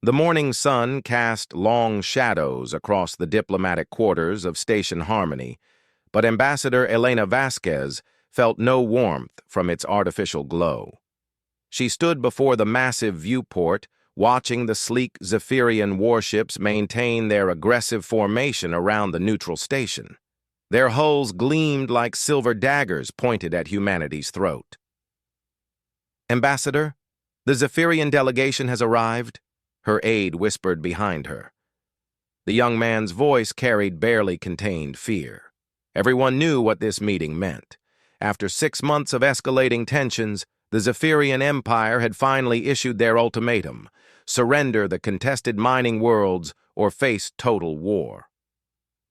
The morning sun cast long shadows across the diplomatic quarters of Station Harmony, but Ambassador Elena Vasquez felt no warmth from its artificial glow. She stood before the massive viewport, watching the sleek Zephyrian warships maintain their aggressive formation around the neutral station. Their hulls gleamed like silver daggers pointed at humanity's throat. "Ambassador, the Zephyrian delegation has arrived," her aide whispered behind her. The young man's voice carried barely contained fear. Everyone knew what this meeting meant. After 6 months of escalating tensions, the Zephyrian Empire had finally issued their ultimatum: surrender the contested mining worlds or face total war.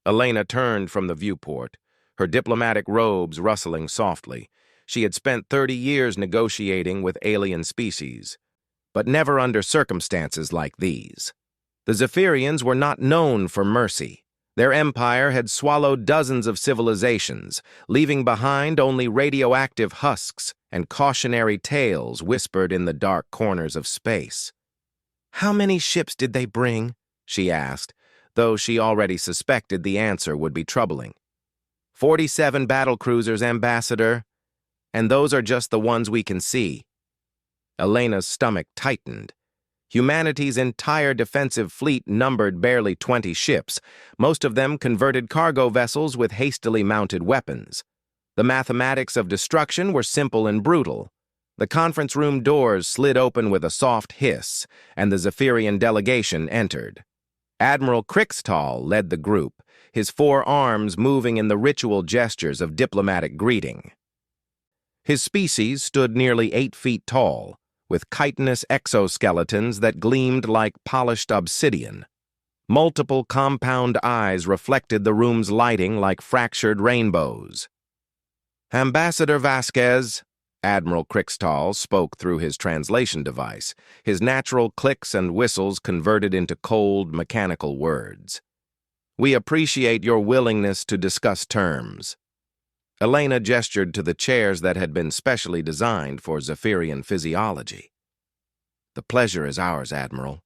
Elena turned from the viewport, her diplomatic robes rustling softly. She had spent 30 years negotiating with alien species, but never under circumstances like these. The Zephyrians were not known for mercy. Their empire had swallowed dozens of civilizations, leaving behind only radioactive husks and cautionary tales whispered in the dark corners of space. "How many ships did they bring?" she asked, though she already suspected the answer would be troubling. 47 battlecruisers, Ambassador, and those are just the ones we can see." Elena's stomach tightened. Humanity's entire defensive fleet numbered barely 20 ships, most of them converted cargo vessels with hastily mounted weapons. The mathematics of destruction were simple and brutal. The conference room doors slid open with a soft hiss, and the Zephyrian delegation entered. Admiral Krixtal led the group, his 4 arms moving in the ritual gestures of diplomatic greeting. His species stood nearly 8 feet tall, with chitinous exoskeletons that gleamed like polished obsidian. Multiple compound eyes reflected the room's lighting like fractured rainbows. "Ambassador Vasquez," Admiral Krixtal spoke through his translation device, his natural clicks and whistles converted into cold, mechanical words. "We appreciate your willingness to discuss terms." Elena gestured to the chairs that had been specially designed for Zephyrian physiology. "The pleasure is ours, Admiral.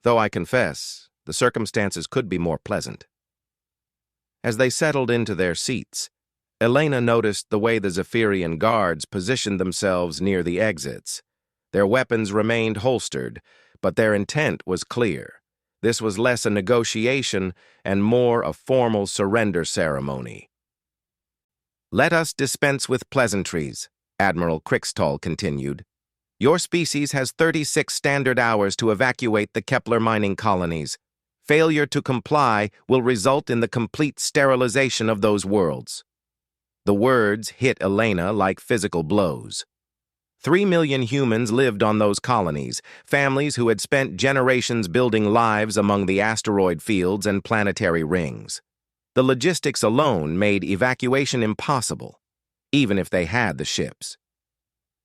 Though I confess, the circumstances could be more pleasant." As they settled into their seats, Elena noticed the way the Zephyrian guards positioned themselves near the exits. Their weapons remained holstered, but their intent was clear. This was less a negotiation and more a formal surrender ceremony. "Let us dispense with pleasantries," Admiral Krixtal continued. "Your species has 36 standard hours to evacuate the Kepler mining colonies. Failure to comply will result in the complete sterilization of those worlds." The words hit Elena like physical blows. 3 million humans lived on those colonies, families who had spent generations building lives among the asteroid fields and planetary rings. The logistics alone made evacuation impossible, even if they had the ships.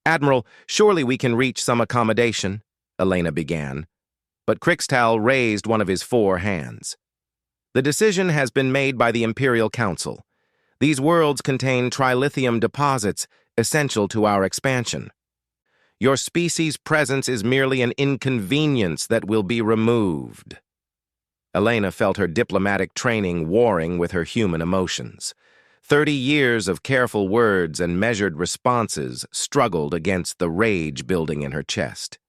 "Admiral, surely we can reach some accommodation," Elena began, but Krixtal raised one of his 4 hands. "The decision has been made by the Imperial Council. These worlds contain trilithium deposits essential to our expansion. Your species' presence is merely an inconvenience that will be removed." Elena felt her diplomatic training warring with her human emotions. 30 years of careful words and measured responses struggled against the rage building in her chest.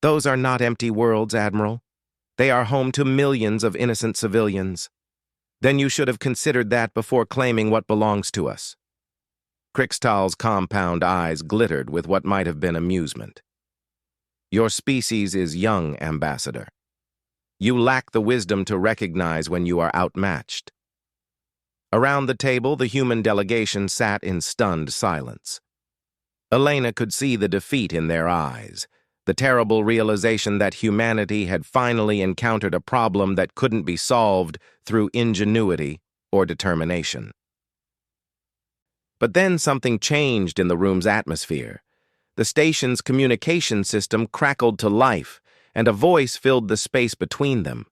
"Those are not empty worlds, Admiral. They are home to millions of innocent civilians. Then you should have considered that before claiming what belongs to us." Krixtal's compound eyes glittered with what might have been amusement. "Your species is young, Ambassador. You lack the wisdom to recognize when you are outmatched." Around the table, the human delegation sat in stunned silence. Elena could see the defeat in their eyes, the terrible realization that humanity had finally encountered a problem that couldn't be solved through ingenuity or determination. But then something changed in the room's atmosphere. The station's communication system crackled to life, and a voice filled the space between them.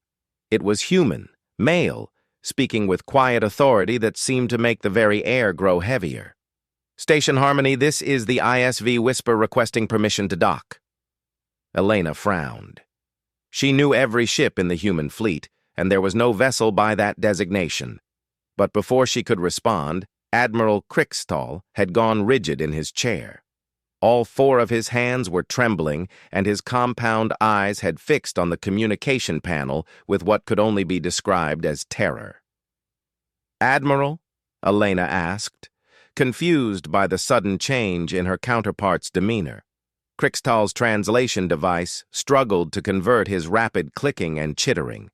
It was human, male, speaking with quiet authority that seemed to make the very air grow heavier. "Station Harmony, this is the ISV Whisper requesting permission to dock." Elena frowned. She knew every ship in the human fleet, and there was no vessel by that designation. But before she could respond, Admiral Kriegstall had gone rigid in his chair. All four of his hands were trembling, and his compound eyes had fixed on the communication panel with what could only be described as terror. "Admiral?" Elena asked, confused by the sudden change in her counterpart's demeanor. Kriegstall's translation device struggled to convert his rapid clicking and chittering.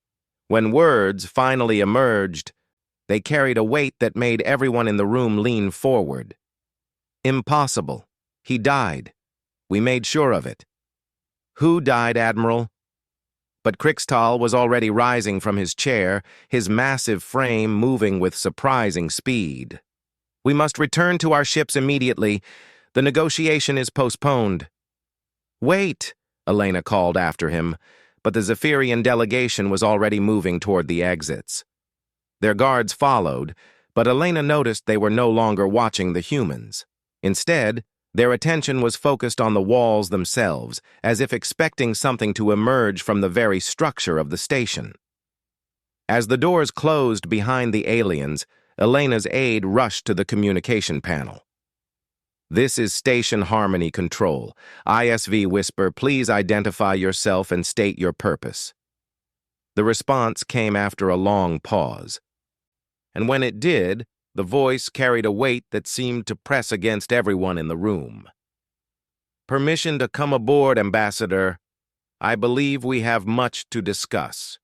When words finally emerged, they carried a weight that made everyone in the room lean forward. "Impossible. He died. We made sure of it." "Who died, Admiral?" But Kriegstall was already rising from his chair, his massive frame moving with surprising speed. "We must return to our ships immediately. The negotiation is postponed." "Wait," Elena called after him, but the Zephyrian delegation was already moving toward the exits. Their guards followed, but Elena noticed they were no longer watching the humans. Instead, their attention was focused on the walls themselves, as if expecting something to emerge from the very structure of the station. As the doors closed behind the aliens, Elena's aide rushed to the communication panel. "This is Station Harmony Control. ISV Whisper, please identify yourself and state your purpose." The response came after a long pause. And when it did, the voice carried a weight that seemed to press against everyone in the room. "Permission to come aboard, Ambassador. I believe we have much to discuss."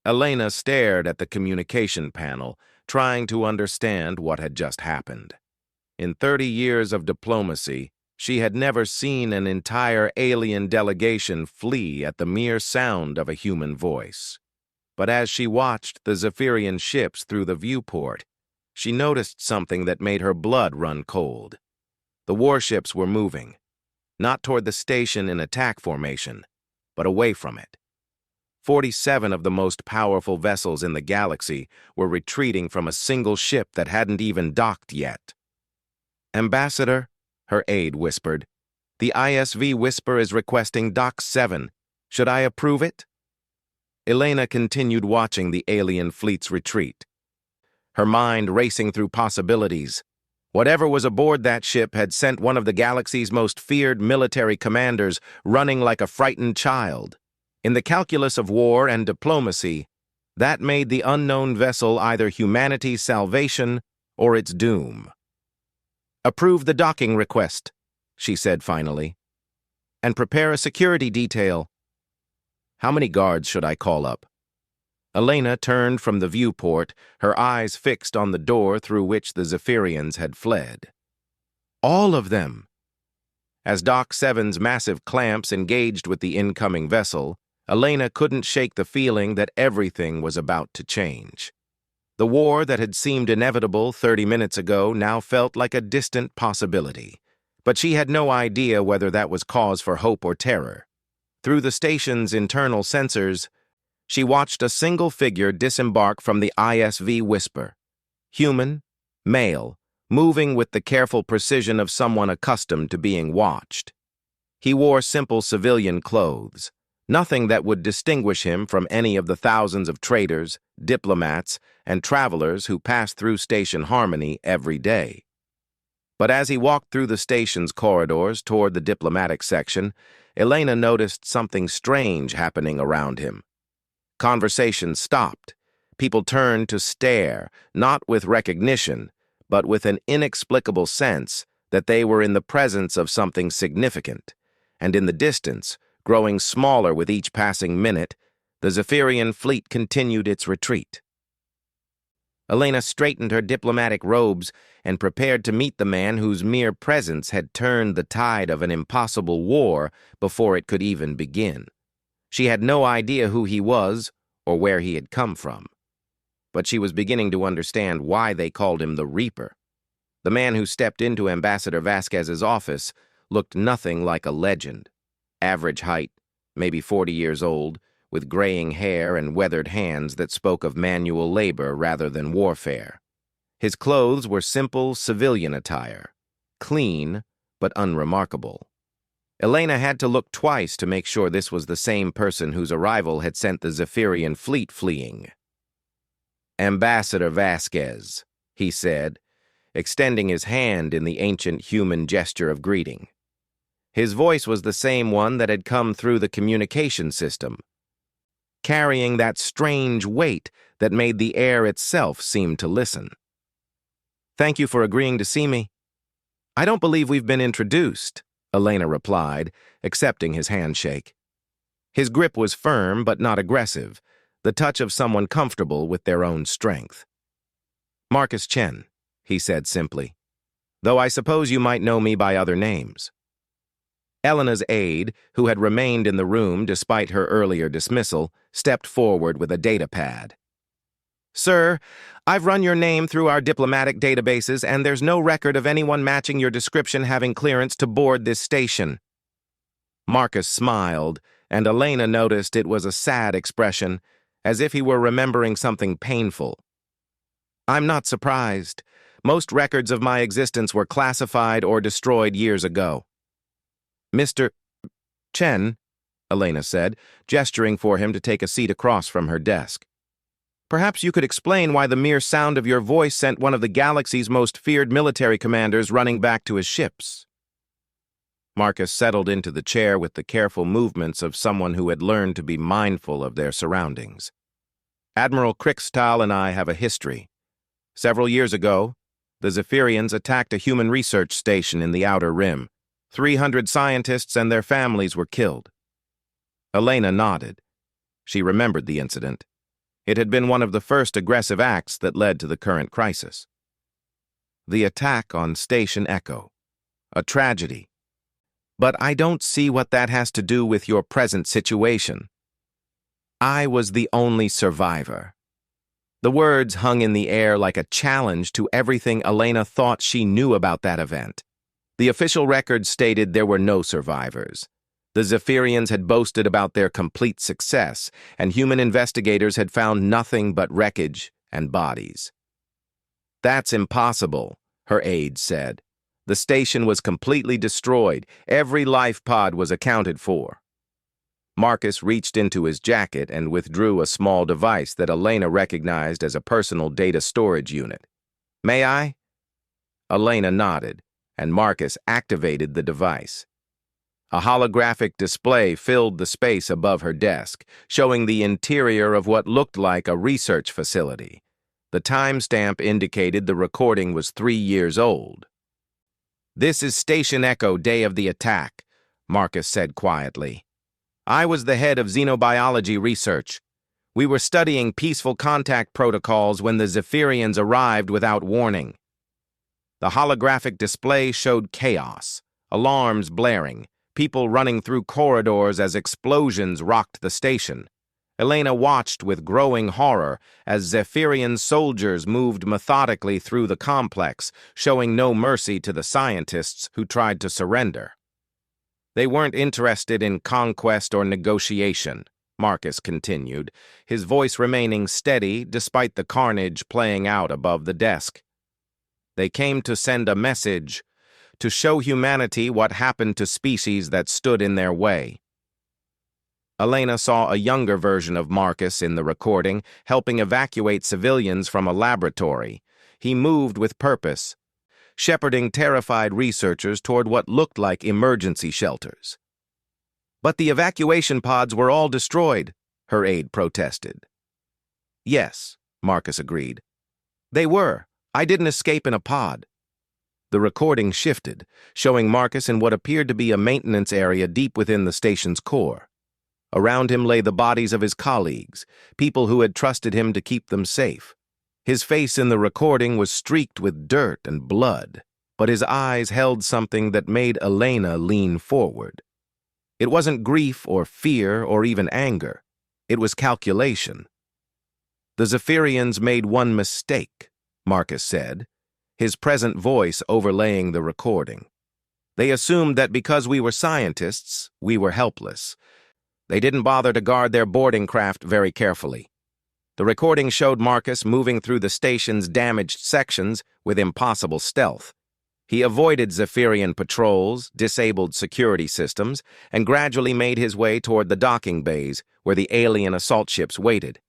Elena stared at the communication panel, trying to understand what had just happened. In 30 years of diplomacy, she had never seen an entire alien delegation flee at the mere sound of a human voice. But as she watched the Zephyrian ships through the viewport, she noticed something that made her blood run cold. The warships were moving, not toward the station in attack formation, but away from it. 47 of the most powerful vessels in the galaxy were retreating from a single ship that hadn't even docked yet. "Ambassador," her aide whispered, "the ISV Whisper is requesting Dock 7. Should I approve it?" Elena continued watching the alien fleet's retreat, her mind racing through possibilities. Whatever was aboard that ship had sent one of the galaxy's most feared military commanders running like a frightened child. In the calculus of war and diplomacy, that made the unknown vessel either humanity's salvation or its doom. "Approve the docking request," she said finally, "and prepare a security detail." "How many guards should I call up?" Elena turned from the viewport, her eyes fixed on the door through which the Zephyrians had fled. "All of them." As Dock 7's massive clamps engaged with the incoming vessel, Elena couldn't shake the feeling that everything was about to change. The war that had seemed inevitable 30 minutes ago now felt like a distant possibility, but she had no idea whether that was cause for hope or terror. Through the station's internal sensors, she watched a single figure disembark from the ISV Whisper. Human, male, moving with the careful precision of someone accustomed to being watched. He wore simple civilian clothes, nothing that would distinguish him from any of the thousands of traders, diplomats, and travelers who pass through Station Harmony every day. But as he walked through the station's corridors toward the diplomatic section, Elena noticed something strange happening around him. Conversation stopped. People turned to stare, not with recognition, but with an inexplicable sense that they were in the presence of something significant. And in the distance, growing smaller with each passing minute, the Zephyrian fleet continued its retreat. Elena straightened her diplomatic robes and prepared to meet the man whose mere presence had turned the tide of an impossible war before it could even begin. She had no idea who he was or where he had come from, but she was beginning to understand why they called him the Reaper. The man who stepped into Ambassador Vasquez's office looked nothing like a legend. Average height, maybe 40 years old, with graying hair and weathered hands that spoke of manual labor rather than warfare. His clothes were simple civilian attire, clean but unremarkable. Elena had to look twice to make sure this was the same person whose arrival had sent the Zephyrian fleet fleeing. "Ambassador Vasquez," he said, extending his hand in the ancient human gesture of greeting. His voice was the same one that had come through the communication system, carrying that strange weight that made the air itself seem to listen. "Thank you for agreeing to see me." "I don't believe we've been introduced," Elena replied, accepting his handshake. His grip was firm but not aggressive, the touch of someone comfortable with their own strength. "Marcus Chen," he said simply, "though I suppose you might know me by other names." Elena's aide, who had remained in the room despite her earlier dismissal, stepped forward with a data pad. "Sir, I've run your name through our diplomatic databases, and there's no record of anyone matching your description having clearance to board this station." Marcus smiled, and Elena noticed it was a sad expression, as if he were remembering something painful. "I'm not surprised. Most records of my existence were classified or destroyed years ago." "Mr. Chen," Elena said, gesturing for him to take a seat across from her desk. "Perhaps you could explain why the mere sound of your voice sent one of the galaxy's most feared military commanders running back to his ships." Marcus settled into the chair with the careful movements of someone who had learned to be mindful of their surroundings. "Admiral Krickstal and I have a history. Several years ago, the Zephyrians attacked a human research station in the Outer Rim. 300 scientists and their families were killed." Elena nodded. She remembered the incident. It had been one of the first aggressive acts that led to the current crisis. The attack on Station Echo. A tragedy. "But I don't see what that has to do with your present situation." "I was the only survivor." The words hung in the air like a challenge to everything Elena thought she knew about that event. The official records stated there were no survivors. The Zephyrians had boasted about their complete success, and human investigators had found nothing but wreckage and bodies. "That's impossible," her aide said. "The station was completely destroyed. Every life pod was accounted for." Marcus reached into his jacket and withdrew a small device that Elena recognized as a personal data storage unit. "May I?" Elena nodded, and Marcus activated the device. A holographic display filled the space above her desk, showing the interior of what looked like a research facility. The timestamp indicated the recording was 3 years old. "This is Station Echo, day of the attack," Marcus said quietly. "I was the head of xenobiology research. We were studying peaceful contact protocols when the Zephyrians arrived without warning." The holographic display showed chaos, alarms blaring, people running through corridors as explosions rocked the station. Elena watched with growing horror as Zephyrian soldiers moved methodically through the complex, showing no mercy to the scientists who tried to surrender. "They weren't interested in conquest or negotiation," Marcus continued, his voice remaining steady despite the carnage playing out above the desk. "They came to send a message, to show humanity what happened to species that stood in their way." Elena saw a younger version of Marcus in the recording, helping evacuate civilians from a laboratory. He moved with purpose, shepherding terrified researchers toward what looked like emergency shelters. "But the evacuation pods were all destroyed," her aide protested. "Yes," Marcus agreed. "They were. I didn't escape in a pod." The recording shifted, showing Marcus in what appeared to be a maintenance area deep within the station's core. Around him lay the bodies of his colleagues, people who had trusted him to keep them safe. His face in the recording was streaked with dirt and blood, but his eyes held something that made Elena lean forward. It wasn't grief or fear or even anger. It was calculation. "The Zephyrians made one mistake," Marcus said, his present voice overlaying the recording. "They assumed that because we were scientists, we were helpless. They didn't bother to guard their boarding craft very carefully." The recording showed Marcus moving through the station's damaged sections with impossible stealth. He avoided Zephyrian patrols, disabled security systems, and gradually made his way toward the docking bays where the alien assault ships waited.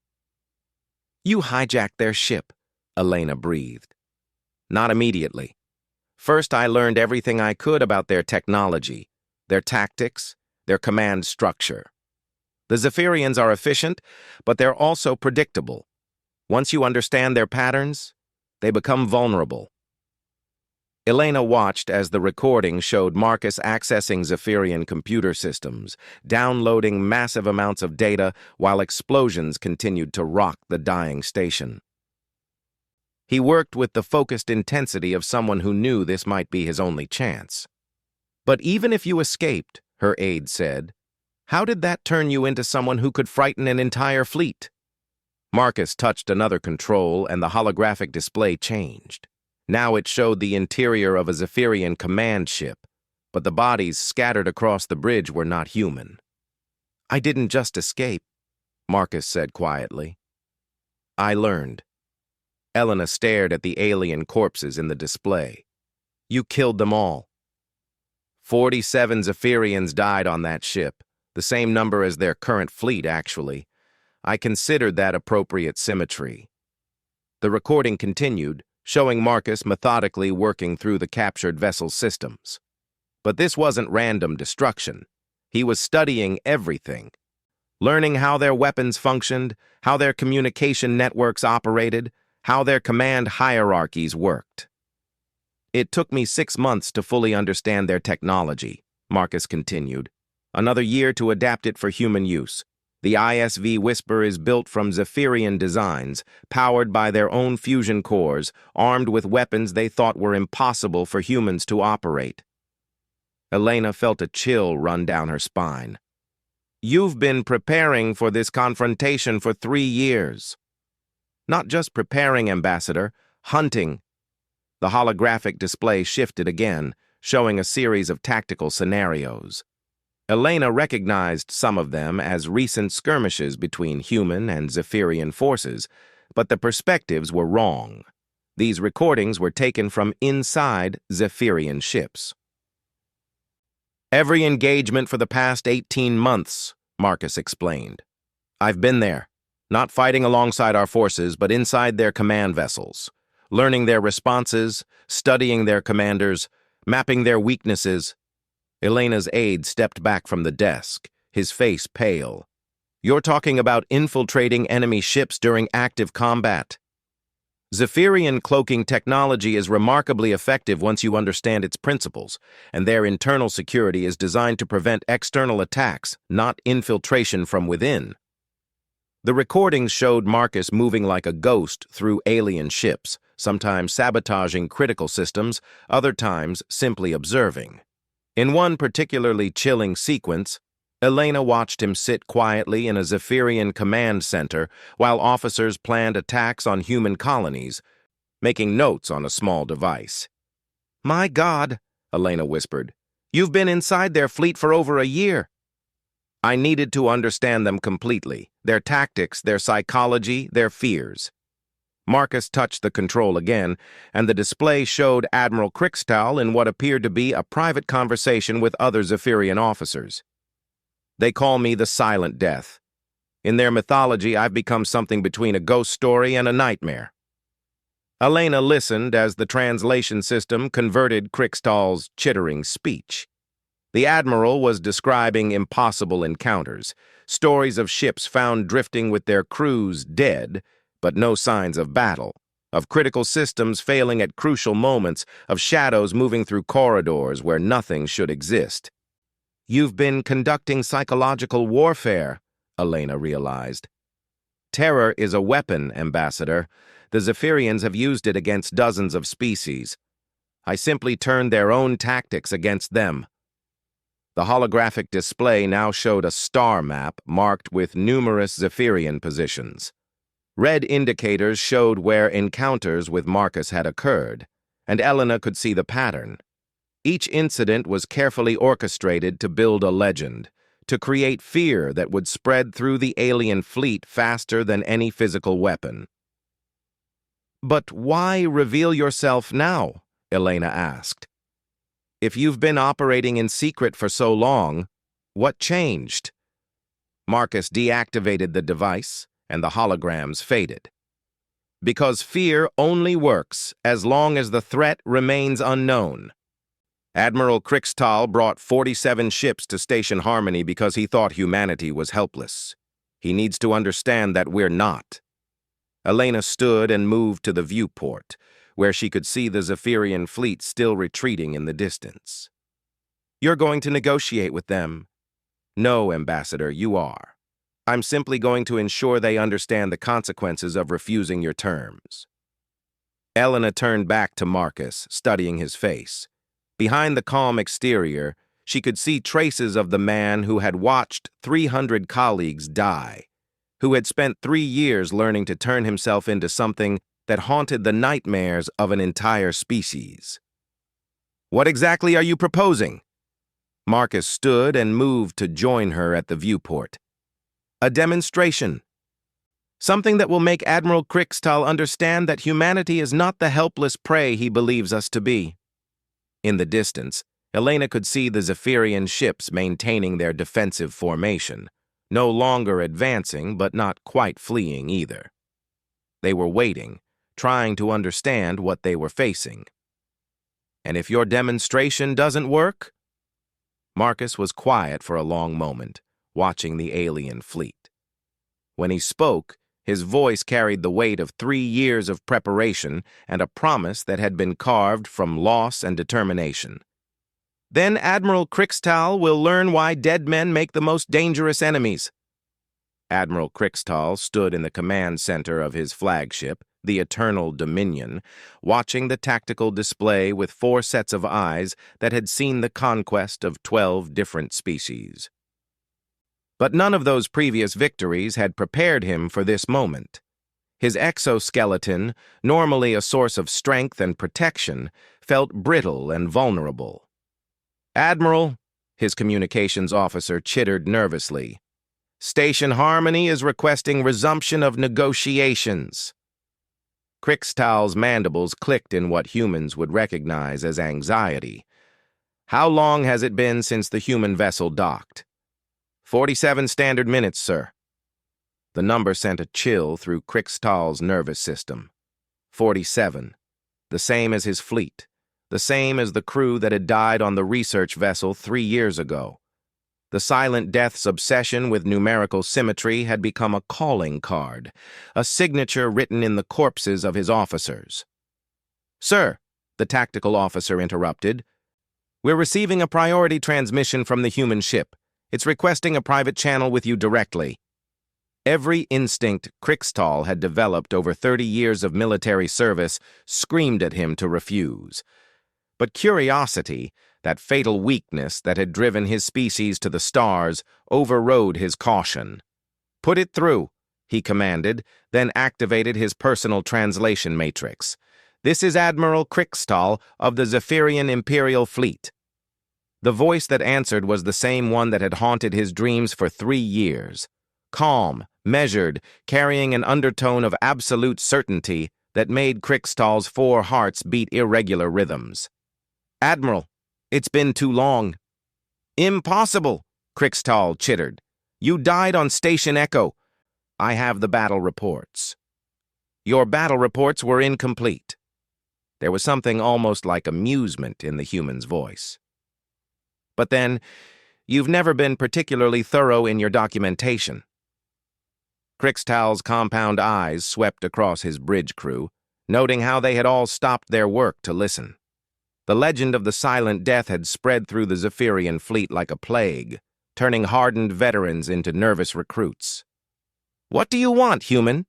"You hijacked their ship," Elena breathed. "Not immediately. First, I learned everything I could about their technology, their tactics, their command structure. The Zephyrians are efficient, but they're also predictable. Once you understand their patterns, they become vulnerable." Elena watched as the recording showed Marcus accessing Zephyrian computer systems, downloading massive amounts of data while explosions continued to rock the dying station. He worked with the focused intensity of someone who knew this might be his only chance. "But even if you escaped," her aide said, "how did that turn you into someone who could frighten an entire fleet?" Marcus touched another control and the holographic display changed. Now it showed the interior of a Zephyrian command ship, but the bodies scattered across the bridge were not human. "I didn't just escape," Marcus said quietly. "I learned." Elena stared at the alien corpses in the display. "You killed them all." 47 Zephyrians died on that ship, the same number as their current fleet, actually. I considered that appropriate symmetry. The recording continued, showing Marcus methodically working through the captured vessel's systems. But this wasn't random destruction. He was studying everything, learning how their weapons functioned, how their communication networks operated, how their command hierarchies worked. "It took me 6 months to fully understand their technology," Marcus continued. "Another year to adapt it for human use. The ISV Whisper is built from Zephyrian designs, powered by their own fusion cores, armed with weapons they thought were impossible for humans to operate." Elena felt a chill run down her spine. "You've been preparing for this confrontation for 3 years. "Not just preparing, Ambassador, hunting." The holographic display shifted again, showing a series of tactical scenarios. Elena recognized some of them as recent skirmishes between human and Zephyrian forces, but the perspectives were wrong. These recordings were taken from inside Zephyrian ships. "Every engagement for the past 18 months, Marcus explained. "I've been there, not fighting alongside our forces, but inside their command vessels, learning their responses, studying their commanders, mapping their weaknesses." Elena's aide stepped back from the desk, his face pale. "You're talking about infiltrating enemy ships during active combat." "Zephyrian cloaking technology is remarkably effective once you understand its principles, and their internal security is designed to prevent external attacks, not infiltration from within." The recordings showed Marcus moving like a ghost through alien ships, sometimes sabotaging critical systems, other times simply observing. In one particularly chilling sequence, Elena watched him sit quietly in a Zephyrian command center while officers planned attacks on human colonies, making notes on a small device. "My God," Elena whispered, "you've been inside their fleet for over a year." "I needed to understand them completely, their tactics, their psychology, their fears." Marcus touched the control again, and the display showed Admiral Krickstahl in what appeared to be a private conversation with other Zephyrian officers. "They call me the Silent Death. In their mythology, I've become something between a ghost story and a nightmare." Elena listened as the translation system converted Krickstahl's chittering speech. The Admiral was describing impossible encounters, stories of ships found drifting with their crews dead, but no signs of battle, of critical systems failing at crucial moments, of shadows moving through corridors where nothing should exist. "You've been conducting psychological warfare," Elena realized. "Terror is a weapon, Ambassador. The Zephyrians have used it against dozens of species. I simply turned their own tactics against them." The holographic display now showed a star map marked with numerous Zephyrian positions. Red indicators showed where encounters with Marcus had occurred, and Elena could see the pattern. Each incident was carefully orchestrated to build a legend, to create fear that would spread through the alien fleet faster than any physical weapon. "But why reveal yourself now?" Elena asked. If you've been operating in secret for so long, what changed? Marcus deactivated the device, and the holograms faded. Because fear only works as long as the threat remains unknown. Admiral Krixtal brought 47 ships to Station Harmony because he thought humanity was helpless. He needs to understand that we're not. Elena stood and moved to the viewport, where she could see the Zephyrian fleet still retreating in the distance. You're going to negotiate with them. No, Ambassador, you are. I'm simply going to ensure they understand the consequences of refusing your terms. Elena turned back to Marcus, studying his face. Behind the calm exterior, she could see traces of the man who had watched 300 colleagues die, who had spent 3 years learning to turn himself into something that haunted the nightmares of an entire species. What exactly are you proposing? Marcus stood and moved to join her at the viewport. A demonstration. Something that will make Admiral Krixtal understand that humanity is not the helpless prey he believes us to be. In the distance, Elena could see the Zephyrian ships maintaining their defensive formation, no longer advancing but not quite fleeing either. They were waiting, trying to understand what they were facing. And if your demonstration doesn't work? Marcus was quiet for a long moment, watching the alien fleet. When he spoke, his voice carried the weight of 3 years of preparation and a promise that had been carved from loss and determination. Then Admiral Krixtal will learn why dead men make the most dangerous enemies. Admiral Krixtal stood in the command center of his flagship, the Eternal Dominion, watching the tactical display with 4 sets of eyes that had seen the conquest of 12 different species. But none of those previous victories had prepared him for this moment. His exoskeleton, normally a source of strength and protection, felt brittle and vulnerable. Admiral, his communications officer chittered nervously. Station Harmony is requesting resumption of negotiations. Krixtal's mandibles clicked in what humans would recognize as anxiety. How long has it been since the human vessel docked? 47 standard minutes, sir. The number sent a chill through Krixtal's nervous system. 47. The same as his fleet. The same as the crew that had died on the research vessel 3 years ago. The Silent Death's obsession with numerical symmetry had become a calling card, a signature written in the corpses of his officers. Sir, the tactical officer interrupted, we're receiving a priority transmission from the human ship. It's requesting a private channel with you directly. Every instinct Krixtal had developed over 30 years of military service screamed at him to refuse. But curiosity, that fatal weakness that had driven his species to the stars, overrode his caution. Put it through, he commanded, then activated his personal translation matrix. This is Admiral Krixtal of the Zephyrian Imperial Fleet. The voice that answered was the same one that had haunted his dreams for 3 years. Calm, measured, carrying an undertone of absolute certainty that made Krixtal's 4 hearts beat irregular rhythms. Admiral, it's been too long. Impossible, Krixtal chittered. You died on Station Echo. I have the battle reports. Your battle reports were incomplete. There was something almost like amusement in the human's voice. But then, you've never been particularly thorough in your documentation. Krixtal's compound eyes swept across his bridge crew, noting how they had all stopped their work to listen. The legend of the Silent Death had spread through the Zephyrian fleet like a plague, turning hardened veterans into nervous recruits. What do you want, human?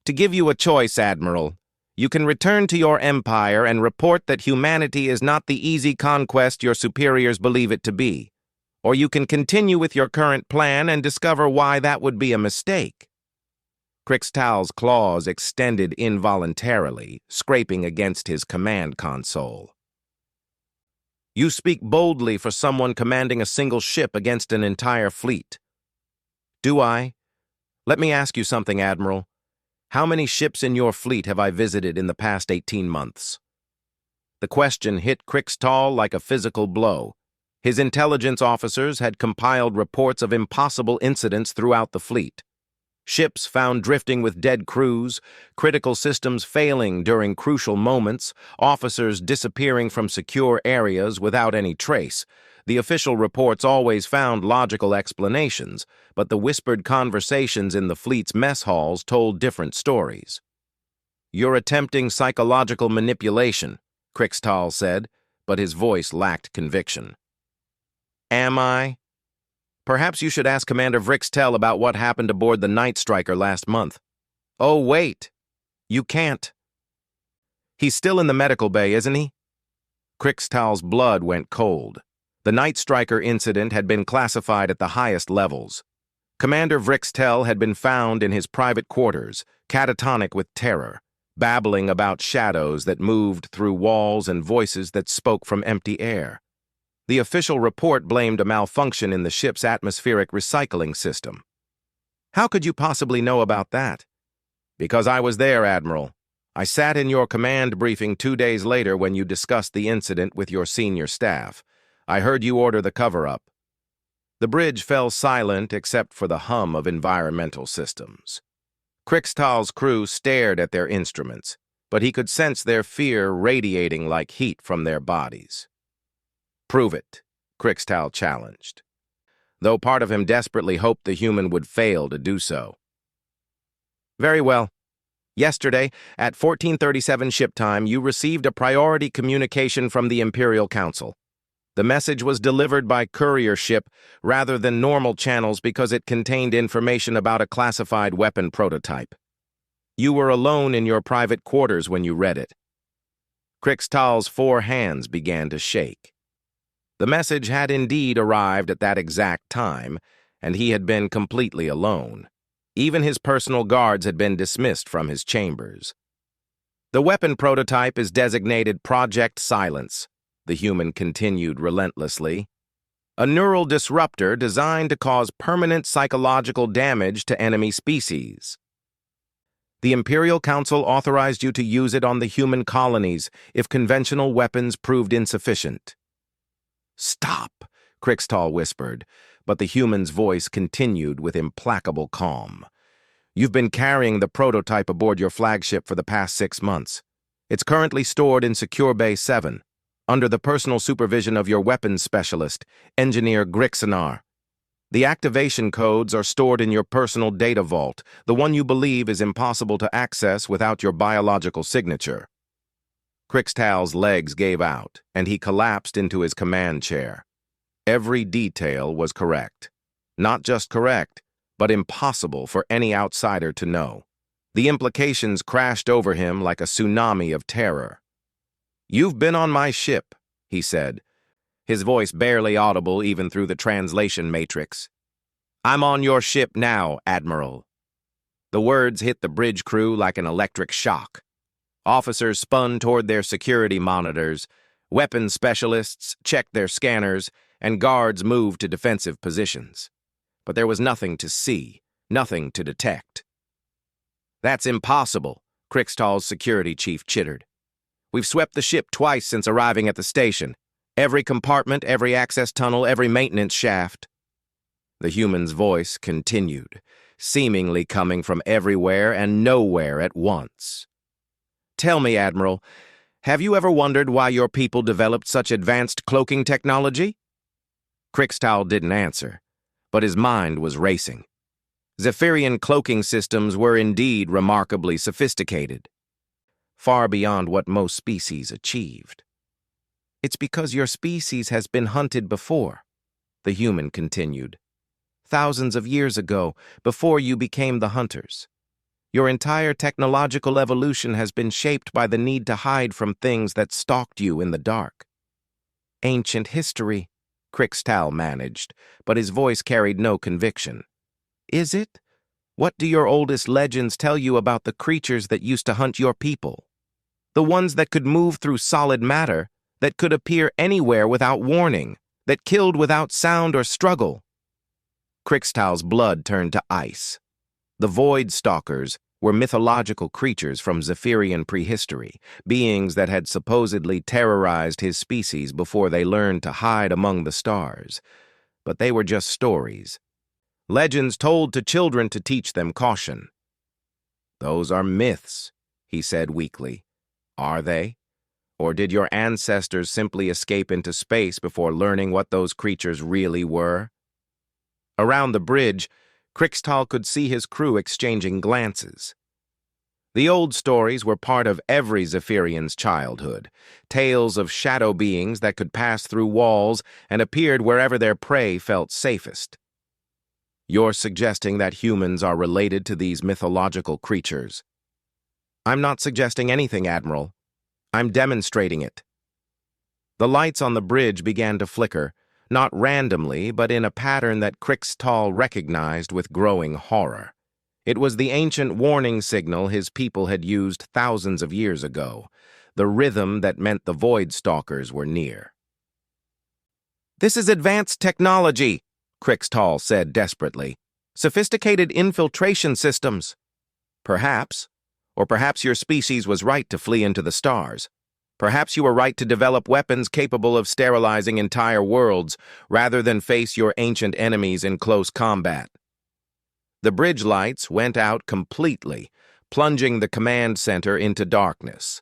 To give you a choice, Admiral. You can return to your empire and report that humanity is not the easy conquest your superiors believe it to be. Or you can continue with your current plan and discover why that would be a mistake. Krixtal's claws extended involuntarily, scraping against his command console. You speak boldly for someone commanding a single ship against an entire fleet. Do I? Let me ask you something, Admiral. How many ships in your fleet have I visited in the past 18 months? The question hit Krixtal like a physical blow. His intelligence officers had compiled reports of impossible incidents throughout the fleet. Ships found drifting with dead crews, critical systems failing during crucial moments, officers disappearing from secure areas without any trace. The official reports always found logical explanations, but the whispered conversations in the fleet's mess halls told different stories. "You're attempting psychological manipulation," Krixtal said, but his voice lacked conviction. "Am I? Perhaps you should ask Commander Vrixtel about what happened aboard the Night Striker last month." "Oh, wait. You can't. He's still in the medical bay, isn't he?" Krixtal's blood went cold. The Night Striker incident had been classified at the highest levels. Commander Vrixtel had been found in his private quarters, catatonic with terror, babbling about shadows that moved through walls and voices that spoke from empty air. The official report blamed a malfunction in the ship's atmospheric recycling system. "How could you possibly know about that?" "Because I was there, Admiral. I sat in your command briefing 2 days later when you discussed the incident with your senior staff. I heard you order the cover-up." The bridge fell silent except for the hum of environmental systems. Krixtal's crew stared at their instruments, but he could sense their fear radiating like heat from their bodies. "Prove it," Krixtal challenged, though part of him desperately hoped the human would fail to do so. "Very well. Yesterday, at 14:37 ship time, you received a priority communication from the Imperial Council. The message was delivered by courier ship rather than normal channels because it contained information about a classified weapon prototype. You were alone in your private quarters when you read it." Krixtal's 4 hands began to shake. The message had indeed arrived at that exact time, and he had been completely alone. Even his personal guards had been dismissed from his chambers. "The weapon prototype is designated Project Silence," the human continued relentlessly. "A neural disruptor designed to cause permanent psychological damage to enemy species. The Imperial Council authorized you to use it on the human colonies if conventional weapons proved insufficient." "Stop," Krixtal whispered, but the human's voice continued with implacable calm. "You've been carrying the prototype aboard your flagship for the past 6 months. It's currently stored in Secure Bay 7, under the personal supervision of your weapons specialist, Engineer Grixanar. The activation codes are stored in your personal data vault, the one you believe is impossible to access without your biological signature." Krixtal's legs gave out, and he collapsed into his command chair. Every detail was correct. Not just correct, but impossible for any outsider to know. The implications crashed over him like a tsunami of terror. "You've been on my ship," he said, his voice barely audible even through the translation matrix. "I'm on your ship now, Admiral." The words hit the bridge crew like an electric shock. Officers spun toward their security monitors, weapons specialists checked their scanners, and guards moved to defensive positions. But there was nothing to see, nothing to detect. "That's impossible," Krixtal's security chief chittered. "We've swept the ship twice since arriving at the station. Every compartment, every access tunnel, every maintenance shaft." The human's voice continued, seemingly coming from everywhere and nowhere at once. "Tell me, Admiral, have you ever wondered why your people developed such advanced cloaking technology?" Krixtal didn't answer, but his mind was racing. Zephyrian cloaking systems were indeed remarkably sophisticated, far beyond what most species achieved. "It's because your species has been hunted before," the human continued. "Thousands of years ago, before you became the hunters. Your entire technological evolution has been shaped by the need to hide from things that stalked you in the dark." "Ancient history," Krixtal managed, but his voice carried no conviction. "Is it? What do your oldest legends tell you about the creatures that used to hunt your people? The ones that could move through solid matter, that could appear anywhere without warning, that killed without sound or struggle?" Krixtal's blood turned to ice. The Void Stalkers, were mythological creatures from Zephyrian prehistory, beings that had supposedly terrorized his species before they learned to hide among the stars. But they were just stories. Legends told to children to teach them caution. "Those are myths," he said weakly. "Are they? Or did your ancestors simply escape into space before learning what those creatures really were?" Around the bridge, Krixtal could see his crew exchanging glances. The old stories were part of every Zephyrian's childhood, tales of shadow beings that could pass through walls and appeared wherever their prey felt safest. "You're suggesting that humans are related to these mythological creatures?" "I'm not suggesting anything, Admiral. I'm demonstrating it." The lights on the bridge began to flicker, not randomly, but in a pattern that Krixtal recognized with growing horror. It was the ancient warning signal his people had used thousands of years ago, the rhythm that meant the Void Stalkers were near. "This is advanced technology," Krixtal said desperately. "Sophisticated infiltration systems." "Perhaps. Or perhaps your species was right to flee into the stars. Perhaps you were right to develop weapons capable of sterilizing entire worlds rather than face your ancient enemies in close combat." The bridge lights went out completely, plunging the command center into darkness.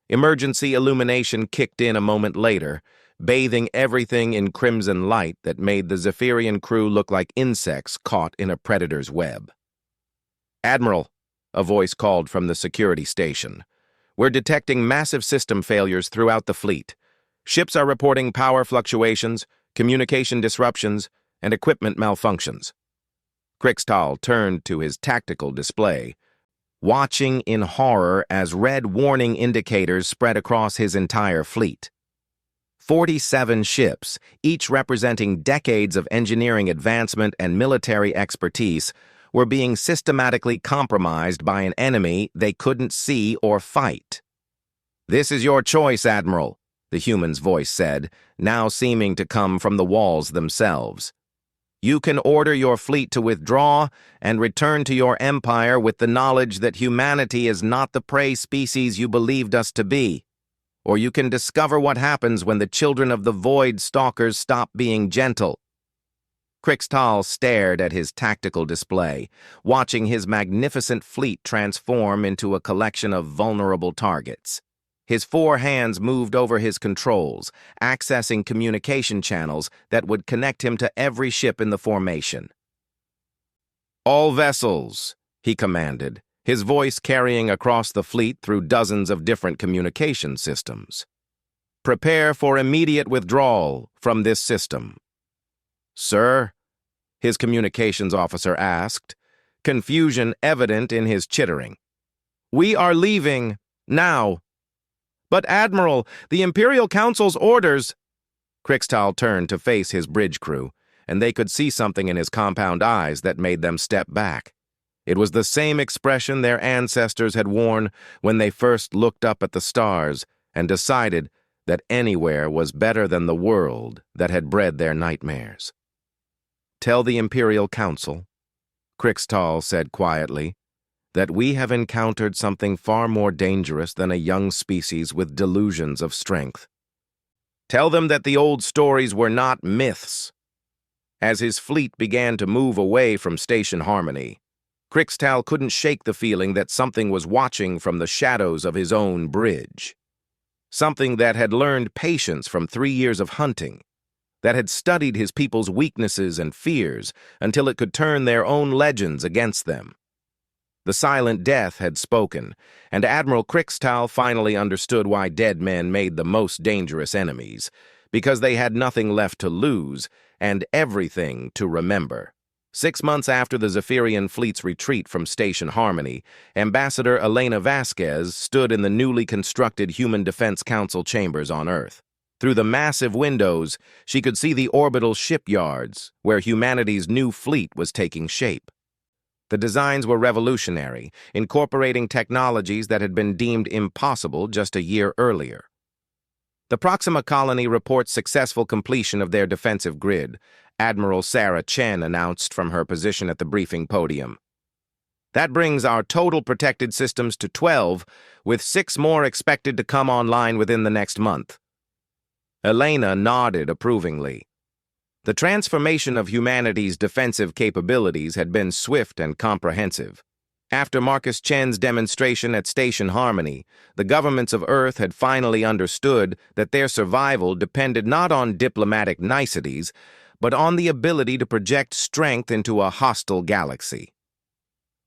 Emergency illumination kicked in a moment later, bathing everything in crimson light that made the Zephyrian crew look like insects caught in a predator's web. "Admiral," a voice called from the security station, "we're detecting massive system failures throughout the fleet. Ships are reporting power fluctuations, communication disruptions, and equipment malfunctions." Krixtal turned to his tactical display, watching in horror as red warning indicators spread across his entire fleet. 47 ships, each representing decades of engineering advancement and military expertise, were being systematically compromised by an enemy they couldn't see or fight. "This is your choice, Admiral," the human's voice said, now seeming to come from the walls themselves. "You can order your fleet to withdraw and return to your empire with the knowledge that humanity is not the prey species you believed us to be. Or you can discover what happens when the children of the Void Stalkers stop being gentle." Krixtal stared at his tactical display, watching his magnificent fleet transform into a collection of vulnerable targets. His 4 hands moved over his controls, accessing communication channels that would connect him to every ship in the formation. "All vessels," he commanded, his voice carrying across the fleet through dozens of different communication systems. "Prepare for immediate withdrawal from this system." "Sir?" his communications officer asked, confusion evident in his chittering. "We are leaving, now." "But Admiral, the Imperial Council's orders—" Krixtal turned to face his bridge crew, and they could see something in his compound eyes that made them step back. It was the same expression their ancestors had worn when they first looked up at the stars and decided that anywhere was better than the world that had bred their nightmares. "Tell the Imperial Council," Krixtal said quietly, "that we have encountered something far more dangerous than a young species with delusions of strength. Tell them that the old stories were not myths." As his fleet began to move away from Station Harmony, Krixtal couldn't shake the feeling that something was watching from the shadows of his own bridge. Something that had learned patience from 3 years of hunting, that had studied his people's weaknesses and fears until it could turn their own legends against them. The silent death had spoken, and Admiral Krixtal finally understood why dead men made the most dangerous enemies, because they had nothing left to lose and everything to remember. 6 months after the Zephyrian fleet's retreat from Station Harmony, Ambassador Elena Vasquez stood in the newly constructed Human Defense Council chambers on Earth. Through the massive windows, she could see the orbital shipyards where humanity's new fleet was taking shape. The designs were revolutionary, incorporating technologies that had been deemed impossible just a year earlier. The Proxima Colony reports successful completion of their defensive grid, Admiral Sarah Chen announced from her position at the briefing podium. That brings our total protected systems to 12, with 6 more expected to come online within the next month. Elena nodded approvingly. The transformation of humanity's defensive capabilities had been swift and comprehensive. After Marcus Chen's demonstration at Station Harmony, the governments of Earth had finally understood that their survival depended not on diplomatic niceties, but on the ability to project strength into a hostile galaxy.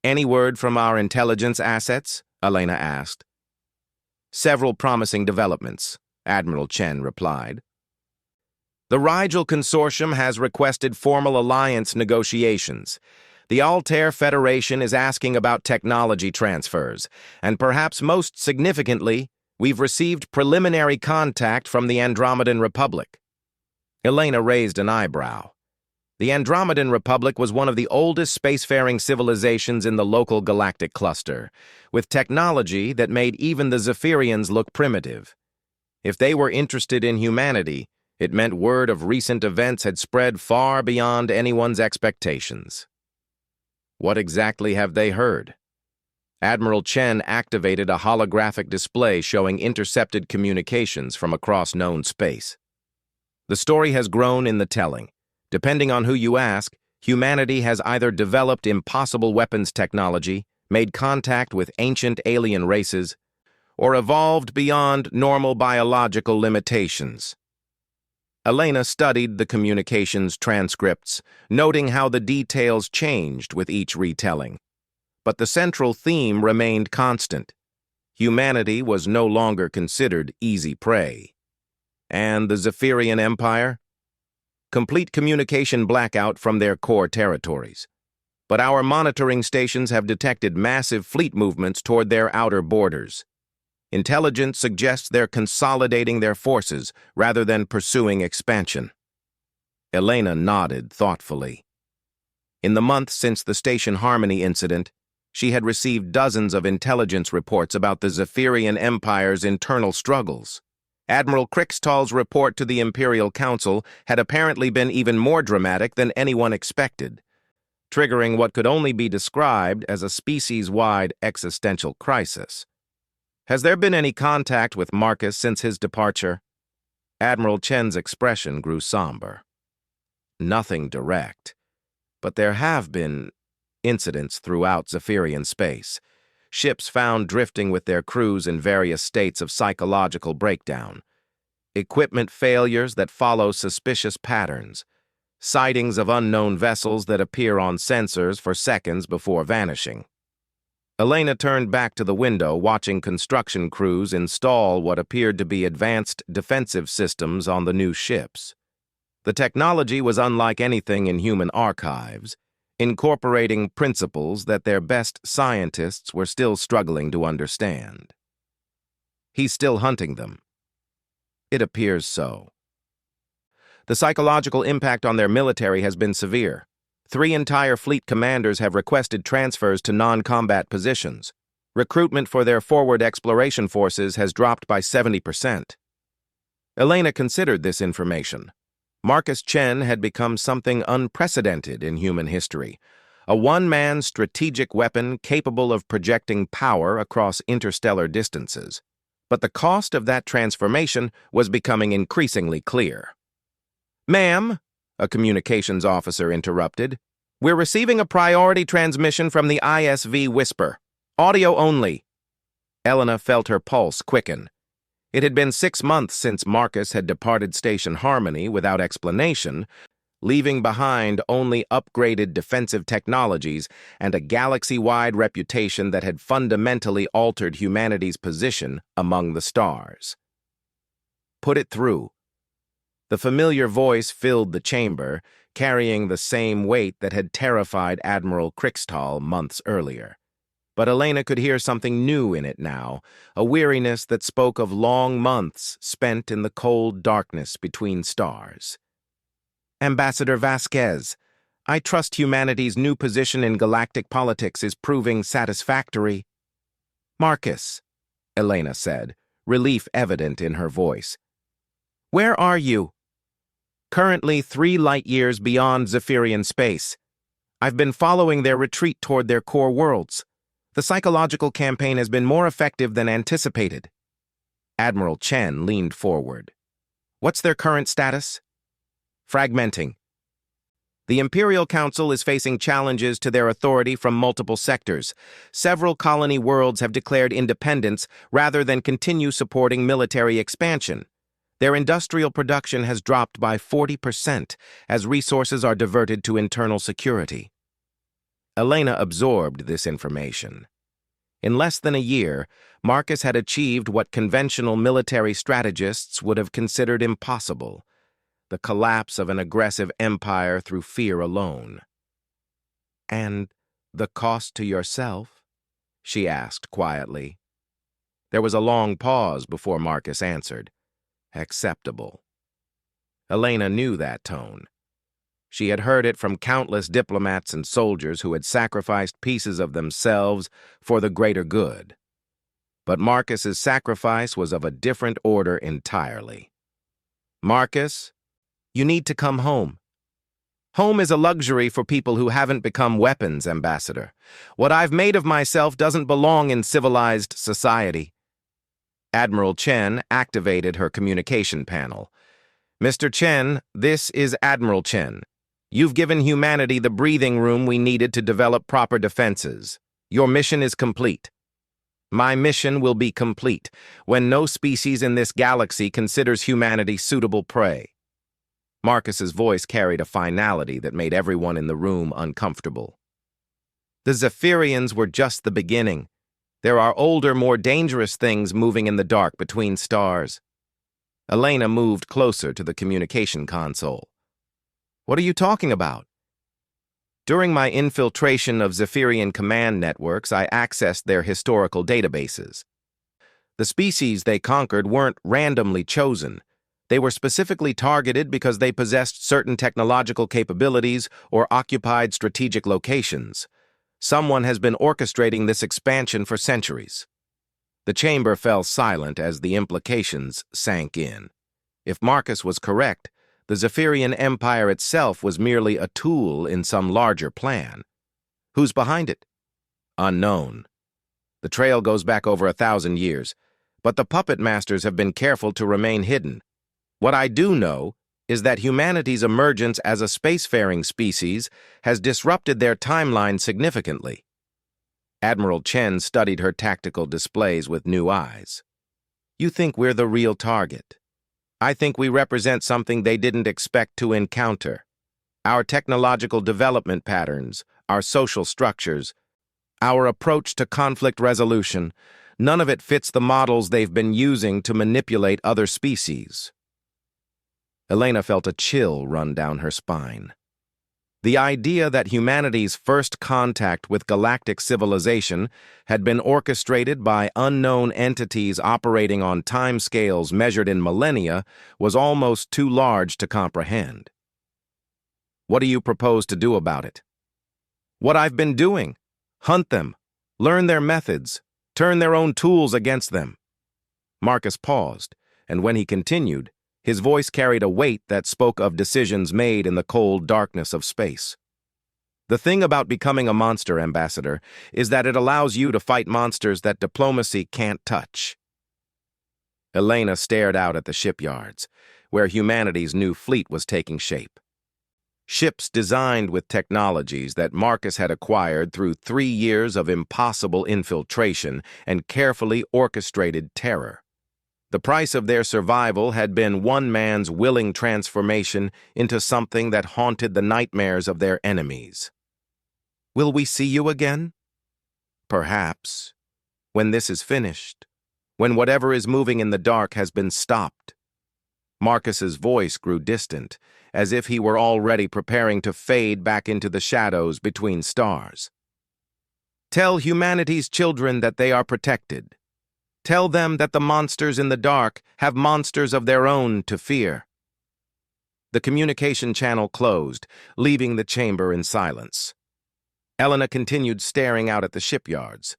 "Any word from our intelligence assets?" Elena asked. "Several promising developments," Admiral Chen replied. "The Rigel Consortium has requested formal alliance negotiations. The Altair Federation is asking about technology transfers, and perhaps most significantly, we've received preliminary contact from the Andromedan Republic." Elena raised an eyebrow. The Andromedan Republic was one of the oldest spacefaring civilizations in the local galactic cluster, with technology that made even the Zephyrians look primitive. If they were interested in humanity, it meant word of recent events had spread far beyond anyone's expectations. What exactly have they heard? Admiral Chen activated a holographic display showing intercepted communications from across known space. The story has grown in the telling. Depending on who you ask, humanity has either developed impossible weapons technology, made contact with ancient alien races, or evolved beyond normal biological limitations. Elena studied the communications transcripts, noting how the details changed with each retelling. But the central theme remained constant. Humanity was no longer considered easy prey. And the Zephyrian Empire? Complete communication blackout from their core territories. But our monitoring stations have detected massive fleet movements toward their outer borders. Intelligence suggests they're consolidating their forces rather than pursuing expansion. Elena nodded thoughtfully. In the months since the Station Harmony incident, she had received dozens of intelligence reports about the Zephyrian Empire's internal struggles. Admiral Krixtal's report to the Imperial Council had apparently been even more dramatic than anyone expected, triggering what could only be described as a species-wide existential crisis. Has there been any contact with Marcus since his departure? Admiral Chen's expression grew somber. Nothing direct, but there have been incidents throughout Zephyrian space. Ships found drifting with their crews in various states of psychological breakdown. Equipment failures that follow suspicious patterns. Sightings of unknown vessels that appear on sensors for seconds before vanishing. Elena turned back to the window, watching construction crews install what appeared to be advanced defensive systems on the new ships. The technology was unlike anything in human archives, incorporating principles that their best scientists were still struggling to understand. He's still hunting them. It appears so. The psychological impact on their military has been severe. 3 entire fleet commanders have requested transfers to non-combat positions. Recruitment for their forward exploration forces has dropped by 70%. Elena considered this information. Marcus Chen had become something unprecedented in human history, a one-man strategic weapon capable of projecting power across interstellar distances. But the cost of that transformation was becoming increasingly clear. "Ma'am," a communications officer interrupted, "we're receiving a priority transmission from the ISV Whisper. Audio only." Elena felt her pulse quicken. It had been 6 months since Marcus had departed Station Harmony without explanation, leaving behind only upgraded defensive technologies and a galaxy-wide reputation that had fundamentally altered humanity's position among the stars. "Put it through." The familiar voice filled the chamber, carrying the same weight that had terrified Admiral Krixtal months earlier. But Elena could hear something new in it now, a weariness that spoke of long months spent in the cold darkness between stars. "Ambassador Vasquez, I trust humanity's new position in galactic politics is proving satisfactory." "Marcus," Elena said, relief evident in her voice. "Where are you?" "Currently 3 light-years beyond Zephyrian space. I've been following their retreat toward their core worlds. The psychological campaign has been more effective than anticipated. Admiral Chen leaned forward. What's their current status? Fragmenting. The Imperial Council is facing challenges to their authority from multiple sectors. Several colony worlds have declared independence rather than continue supporting military expansion. Their industrial production has dropped by 40% as resources are diverted to internal security. Elena absorbed this information. In less than a year, Marcus had achieved what conventional military strategists would have considered impossible: the collapse of an aggressive empire through fear alone. And the cost to yourself? She asked quietly. There was a long pause before Marcus answered. Acceptable. Elena knew that tone. She had heard it from countless diplomats and soldiers who had sacrificed pieces of themselves for the greater good. But Marcus's sacrifice was of a different order entirely. Marcus, you need to come home. Home is a luxury for people who haven't become weapons, Ambassador. What I've made of myself doesn't belong in civilized society. Admiral Chen activated her communication panel. Mr. Chen, this is Admiral Chen. You've given humanity the breathing room we needed to develop proper defenses. Your mission is complete. My mission will be complete when no species in this galaxy considers humanity suitable prey. Marcus's voice carried a finality that made everyone in the room uncomfortable. The Zephyrians were just the beginning. There are older, more dangerous things moving in the dark between stars. Elena moved closer to the communication console. What are you talking about? During my infiltration of Zephyrian command networks, I accessed their historical databases. The species they conquered weren't randomly chosen. They were specifically targeted because they possessed certain technological capabilities or occupied strategic locations. Someone has been orchestrating this expansion for centuries. The chamber fell silent as the implications sank in. If Marcus was correct, the Zephyrian Empire itself was merely a tool in some larger plan. Who's behind it? Unknown. The trail goes back over 1,000 years, but the puppet masters have been careful to remain hidden. What I do know is that humanity's emergence as a spacefaring species has disrupted their timeline significantly. Admiral Chen studied her tactical displays with new eyes. You think we're the real target. I think we represent something they didn't expect to encounter. Our technological development patterns, our social structures, our approach to conflict resolution, none of it fits the models they've been using to manipulate other species. Elena felt a chill run down her spine. The idea that humanity's first contact with galactic civilization had been orchestrated by unknown entities operating on timescales measured in millennia was almost too large to comprehend. What do you propose to do about it? What I've been doing. Hunt them, learn their methods, turn their own tools against them. Marcus paused, and when he continued, his voice carried a weight that spoke of decisions made in the cold darkness of space. The thing about becoming a monster, Ambassador, is that it allows you to fight monsters that diplomacy can't touch. Elena stared out at the shipyards, where humanity's new fleet was taking shape. Ships designed with technologies that Marcus had acquired through 3 years of impossible infiltration and carefully orchestrated terror. The price of their survival had been one man's willing transformation into something that haunted the nightmares of their enemies. Will we see you again? Perhaps. When this is finished. When whatever is moving in the dark has been stopped. Marcus's voice grew distant, as if he were already preparing to fade back into the shadows between stars. Tell humanity's children that they are protected. Tell them that the monsters in the dark have monsters of their own to fear. The communication channel closed, leaving the chamber in silence. Elena continued staring out at the shipyards,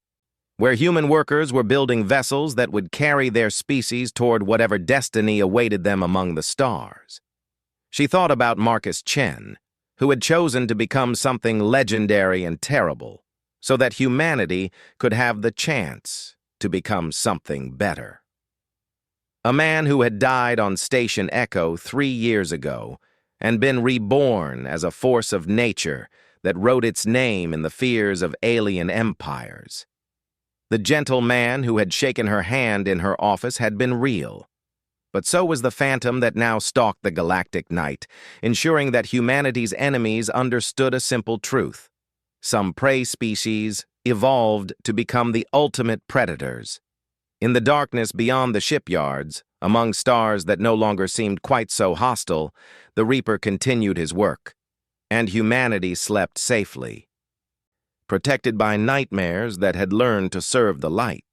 where human workers were building vessels that would carry their species toward whatever destiny awaited them among the stars. She thought about Marcus Chen, who had chosen to become something legendary and terrible, so that humanity could have the chance to become something better. A man who had died on Station Echo 3 years ago and been reborn as a force of nature that wrote its name in the fears of alien empires. The gentle man who had shaken her hand in her office had been real, but so was the phantom that now stalked the galactic night, ensuring that humanity's enemies understood a simple truth. Some prey species evolved to become the ultimate predators. In the darkness beyond the shipyards, among stars that no longer seemed quite so hostile, the Reaper continued his work, and humanity slept safely, protected by nightmares that had learned to serve the light.